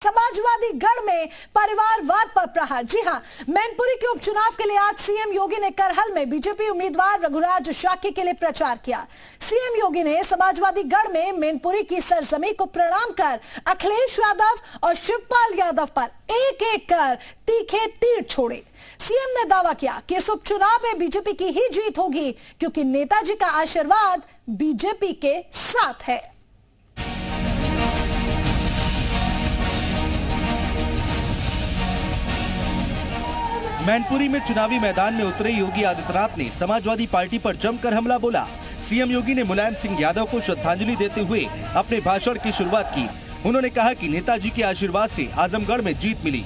समाजवादी गढ़ में परिवारवाद पर प्रहार। जी हां, मैनपुरी के उपचुनाव के लिए आज सीएम योगी ने करहल में बीजेपी उम्मीदवार रघुराज शाक्य के लिए प्रचार किया। सीएम योगी ने समाजवादी गढ़ में मैनपुरी की सरजमी को प्रणाम कर अखिलेश यादव और शिवपाल यादव पर एक एक कर तीखे तीर छोड़े। सीएम ने दावा किया कि इस उपचुनाव में बीजेपी की ही जीत होगी, क्योंकि नेताजी का आशीर्वाद बीजेपी के साथ है। मैनपुरी में चुनावी मैदान में उतरे योगी आदित्यनाथ ने समाजवादी पार्टी पर जमकर हमला बोला। सीएम योगी ने मुलायम सिंह यादव को श्रद्धांजलि देते हुए अपने भाषण की शुरुआत की। उन्होंने कहा कि नेताजी के आशीर्वाद से आजमगढ़ में जीत मिली।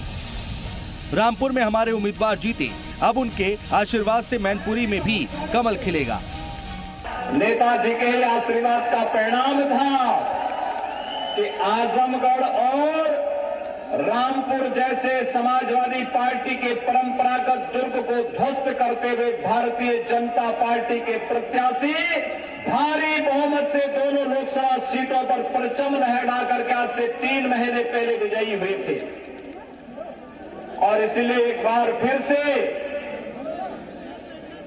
रामपुर में हमारे उम्मीदवार जीते, अब उनके आशीर्वाद से मैनपुरी में भी कमल खिलेगा। नेताजी के आशीर्वाद का परिणाम था कि आजमगढ़ और रामपुर जैसे समाजवादी पार्टी के परंपरागत दुर्ग को ध्वस्त करते हुए भारतीय जनता पार्टी के प्रत्याशी भारी बहुमत से दोनों लोकसभा सीटों पर परचम लहरा करके आज से 3 महीने पहले विजयी हुए थे। और इसलिए एक बार फिर से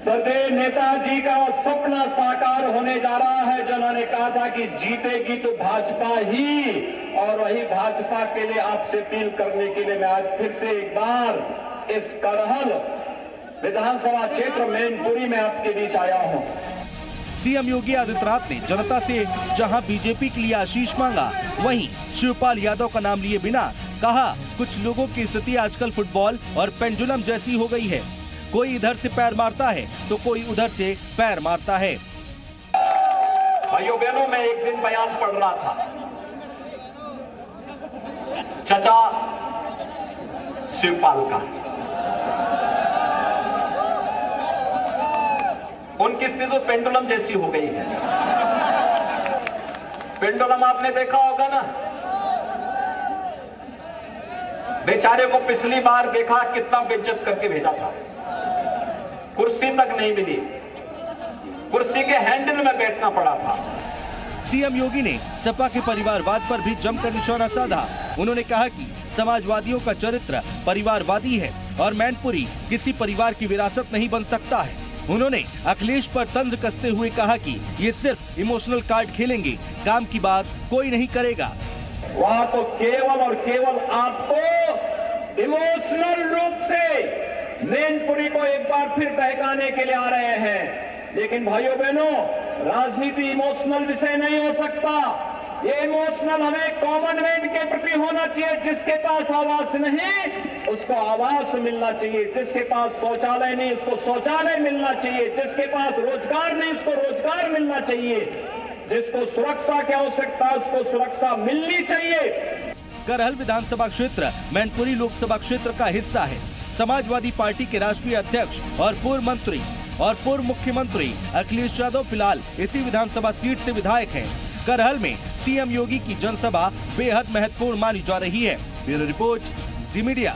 सदैव नेताजी का सपना साकार होने जा रहा है, जो उन्होंने कहा था कि जीतेगी तो भाजपा ही, और वही भाजपा के लिए आपसे अपील करने के लिए मैं आज फिर से एक बार इस करहल विधानसभा क्षेत्र मैनपुरी में आपके बीच आया हूं। सीएम योगी आदित्यनाथ ने जनता से जहां बीजेपी के लिए आशीष मांगा, वहीं शिवपाल यादव का नाम लिए बिना कहा, कुछ लोगों की स्थिति आजकल फुटबॉल और पेंडुलम जैसी हो गई है। कोई इधर से पैर मारता है तो कोई उधर से पैर मारता है। भाइयों बहनों, मैं एक दिन बयान पढ़ रहा था, चचा शिवपाल का। उनकी स्थिति तो पेंडुलम जैसी हो गई है। पेंडुलम आपने देखा होगा ना, बेचारे को पिछली बार देखा कितना बेइज्जत करके भेजा था, कुर्सी तक नहीं मिली, कुर्सी के हैंडल में बैठना पड़ा था। सीएम योगी ने सपा के परिवारवाद पर भी जमकर निशाना साधा। उन्होंने कहा कि समाजवादियों का चरित्र परिवारवादी है और मैनपुरी किसी परिवार की विरासत नहीं बन सकता है। उन्होंने अखिलेश पर तंज कसते हुए कहा कि ये सिर्फ इमोशनल कार्ड खेलेंगे, काम की बात कोई नहीं करेगा। वहां तो केवल और केवल आपको इमोशनल रूप से मैनपुरी को एक बार फिर बहकाने के लिए आ रहे हैं। लेकिन भाइयों बहनों, राजनीति इमोशनल विषय नहीं हो सकता। ये इमोशनल हमें कॉमन मैन के प्रति होना चाहिए। जिसके पास आवास नहीं उसको आवास मिलना चाहिए, जिसके पास शौचालय नहीं उसको शौचालय मिलना चाहिए, जिसके पास रोजगार नहीं उसको रोजगार मिलना चाहिए, जिसको सुरक्षा की आवश्यकता उसको सुरक्षा मिलनी चाहिए। करहल विधानसभा क्षेत्र मैनपुरी लोकसभा क्षेत्र का हिस्सा है। समाजवादी पार्टी के राष्ट्रीय अध्यक्ष और पूर्व मंत्री और पूर्व मुख्यमंत्री अखिलेश यादव फिलहाल इसी विधानसभा सीट से विधायक हैं। करहल में सीएम योगी की जनसभा बेहद महत्वपूर्ण मानी जा रही है। ब्यूरो रिपोर्ट, जी मीडिया।